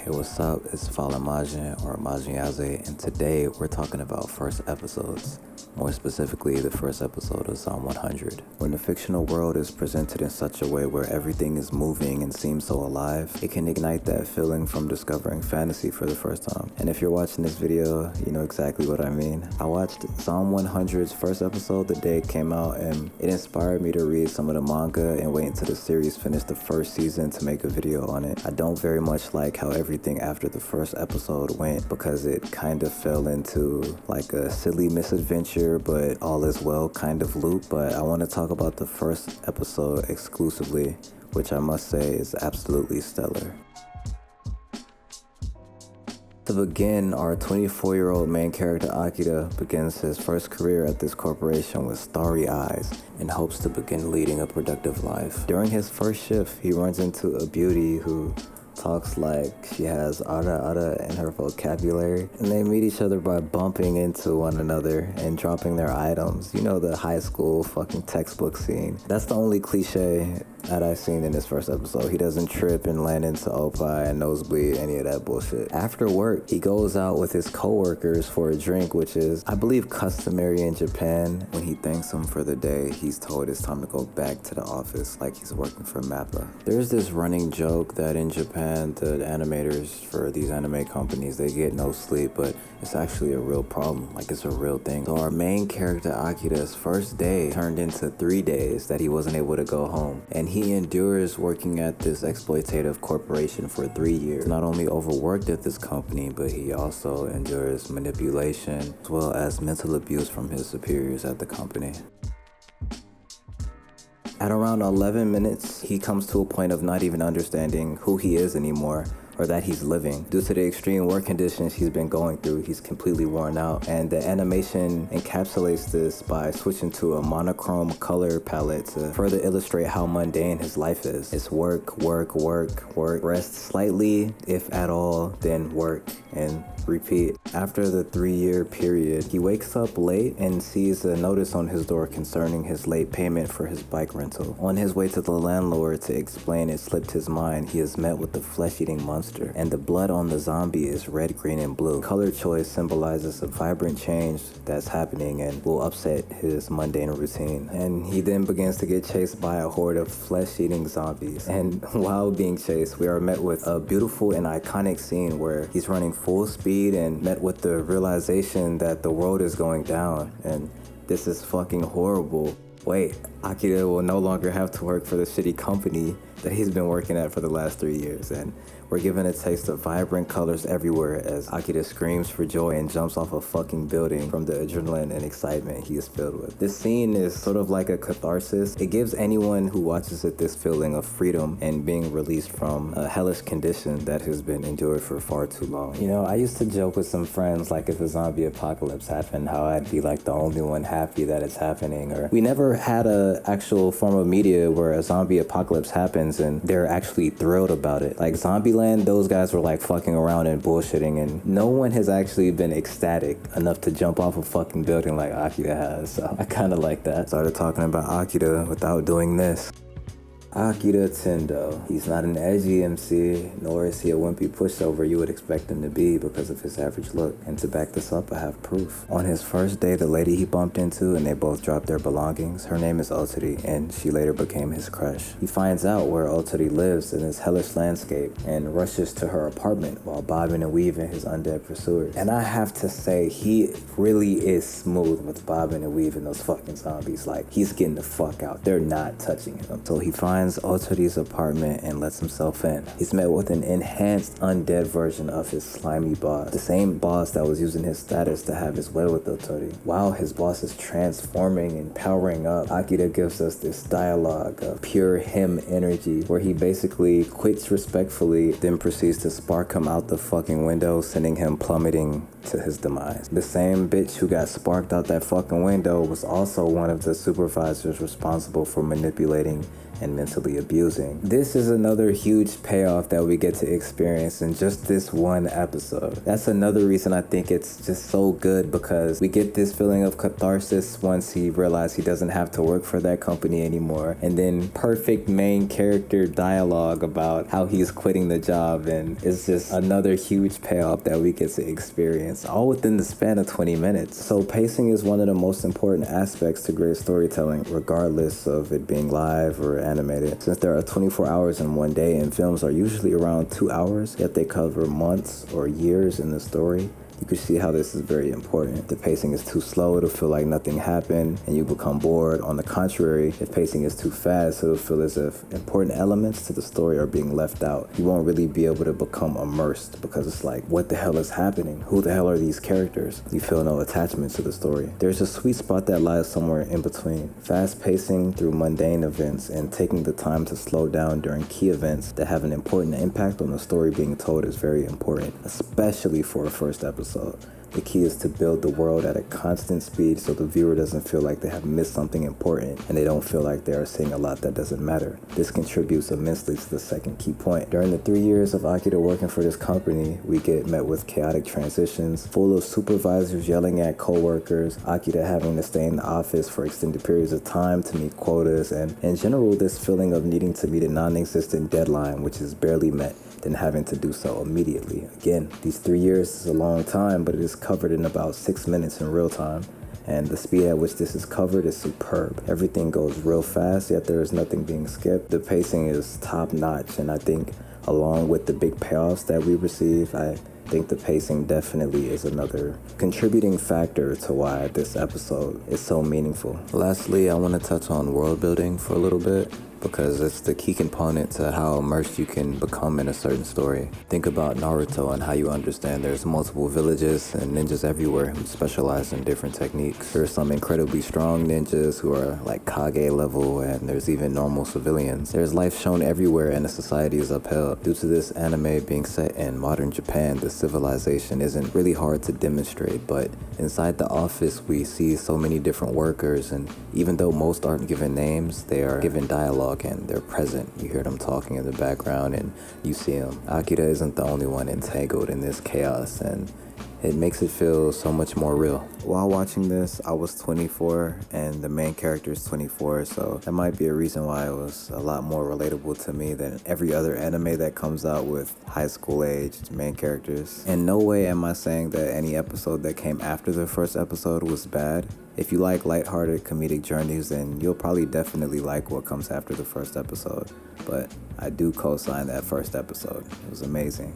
Hey, what's up? It's Fallen Majin or Majin Yaze, and today we're talking about first episodes. More specifically, the first episode of Psalm 100. When the fictional world is presented in such a way where everything is moving and seems so alive, it can ignite that feeling from discovering fantasy for the first time. And if you're watching this video, you know exactly what I mean. I watched Psalm 100's first episode the day it came out, and it inspired me to read some of the manga and wait until the series finished the first season to make a video on it. I don't very much like how everything after the first episode went because it kind of fell into like a silly misadventure but all is well kind of loop. But I want to talk about the first episode exclusively, which I must say is absolutely stellar. To begin, our 24-year-old main character Akira begins his first career at this corporation with starry eyes and hopes to begin leading a productive life. During his first shift, he runs into a beauty who talks like she has ara in her vocabulary, and they meet each other by bumping into one another and dropping their items. You know, the high school fucking textbook scene. That's the only cliche that I've seen in this first episode. He doesn't trip and land into Opie and nosebleed, any of that bullshit. After work, he goes out with his coworkers for a drink, which is, I believe, customary in Japan. When he thanks them for the day, he's told it's time to go back to the office like he's working for MAPPA. There's this running joke that in Japan, the animators for these anime companies, they get no sleep, but it's actually a real problem. Like, it's a real thing. So our main character, Akira's first day turned into 3 days that he wasn't able to go home. And he endures working at this exploitative corporation for 3 years. Not only overworked at this company, but he also endures manipulation as well as mental abuse from his superiors at the company. At around 11 minutes, he comes to a point of not even understanding who he is anymore, or that he's living. Due to the extreme work conditions he's been going through, he's completely worn out, and the animation encapsulates this by switching to a monochrome color palette to further illustrate how mundane his life is. It's work, work, work, work, rest slightly, if at all, then work, and repeat. After the 3-year period, he wakes up late and sees a notice on his door concerning his late payment for his bike rental. On his way to the landlord to explain it slipped his mind, he is met with the flesh-eating monster, and the blood on the zombie is red, green, and blue. Color choice symbolizes a vibrant change that's happening and will upset his mundane routine. And he then begins to get chased by a horde of flesh-eating zombies. And while being chased, we are met with a beautiful and iconic scene where he's running full speed and met with the realization that the world is going down and this is fucking horrible. Wait, Akira will no longer have to work for the shitty company that he's been working at for the last 3 years, and we're given a taste of vibrant colors everywhere as Akira screams for joy and jumps off a fucking building from the adrenaline and excitement he is filled with. This scene is sort of like a catharsis. It gives anyone who watches it this feeling of freedom and being released from a hellish condition that has been endured for far too long. You know, I used to joke with some friends, like if a zombie apocalypse happened, how I'd be like the only one happy that it's happening, or we never had a actual form of media where a zombie apocalypse happens and they're actually thrilled about it. Like Zombieland, those guys were like fucking around and bullshitting, and no one has actually been ecstatic enough to jump off a fucking building like Akira has, so I kind of like that. Started talking about Akira without doing this. Akira Tendo. He's not an edgy MC, nor is he a wimpy pushover you would expect him to be because of his average look. And to back this up, I have proof. On his first day, the lady he bumped into and they both dropped their belongings, her name is Otori, and she later became his crush. He finds out where Otori lives in this hellish landscape and rushes to her apartment while bobbing and weaving his undead pursuers. And I have to say, he really is smooth with bobbing and weaving those fucking zombies. Like, he's getting the fuck out. They're not touching him. So he finds Otori's apartment and lets himself in. He's met with an enhanced undead version of his slimy boss, the same boss that was using his status to have his way with Otori. While his boss is transforming and powering up, Akira gives us this dialogue of pure him energy where he basically quits respectfully, then proceeds to spark him out the fucking window, sending him plummeting to his demise. The same bitch who got sparked out that fucking window was also one of the supervisors responsible for manipulating and mentally abusing. This is another huge payoff that we get to experience in just this one episode. That's another reason I think it's just so good, because we get this feeling of catharsis once he realized he doesn't have to work for that company anymore, and then perfect main character dialogue about how he's quitting the job, and it's just another huge payoff that we get to experience all within the span of 20 minutes. So pacing is one of the most important aspects to great storytelling, regardless of it being live or animated. Since there are 24 hours in one day and films are usually around 2 hours, yet they cover months or years in the story, you can see how this is very important. If the pacing is too slow, it'll feel like nothing happened and you become bored. On the contrary, if pacing is too fast, it'll feel as if important elements to the story are being left out. You won't really be able to become immersed, because it's like, what the hell is happening? Who the hell are these characters? You feel no attachment to the story. There's a sweet spot that lies somewhere in between. Fast pacing through mundane events and taking the time to slow down during key events that have an important impact on the story being told is very important, especially for a first episode. The key is to build the world at a constant speed so the viewer doesn't feel like they have missed something important and they don't feel like they are seeing a lot that doesn't matter. This contributes immensely to the second key point. During the 3 years of Akira working for this company, we get met with chaotic transitions, full of supervisors yelling at co-workers, Akira having to stay in the office for extended periods of time to meet quotas, and in general this feeling of needing to meet a non-existent deadline which is barely met, then having to do so immediately. Again, these 3 years is a long time, but it is covered in about 6 minutes in real time. And the speed at which this is covered is superb. Everything goes real fast, yet there is nothing being skipped. The pacing is top notch, and I think along with the big payoffs that we receive, I think the pacing definitely is another contributing factor to why this episode is so meaningful. Lastly, I want to touch on world building for a little bit, because it's the key component to how immersed you can become in a certain story. Think about Naruto and how you understand there's multiple villages and ninjas everywhere who specialize in different techniques. There's some incredibly strong ninjas who are like Kage level, and there's even normal civilians. There's life shown everywhere and a society is upheld. Due to this anime being set in modern Japan, the civilization isn't really hard to demonstrate, but inside the office we see so many different workers, and even though most aren't given names, they are given dialogue and they're present. You hear them talking in the background and you see them. Akira isn't the only one entangled in this chaos, and it makes it feel so much more real. While watching this, I was 24 and the main character is 24, so that might be a reason why it was a lot more relatable to me than every other anime that comes out with high school aged main characters. In no way am I saying that any episode that came after the first episode was bad. If you like lighthearted comedic journeys, then you'll probably definitely like what comes after the first episode. But I do co-sign that first episode. It was amazing.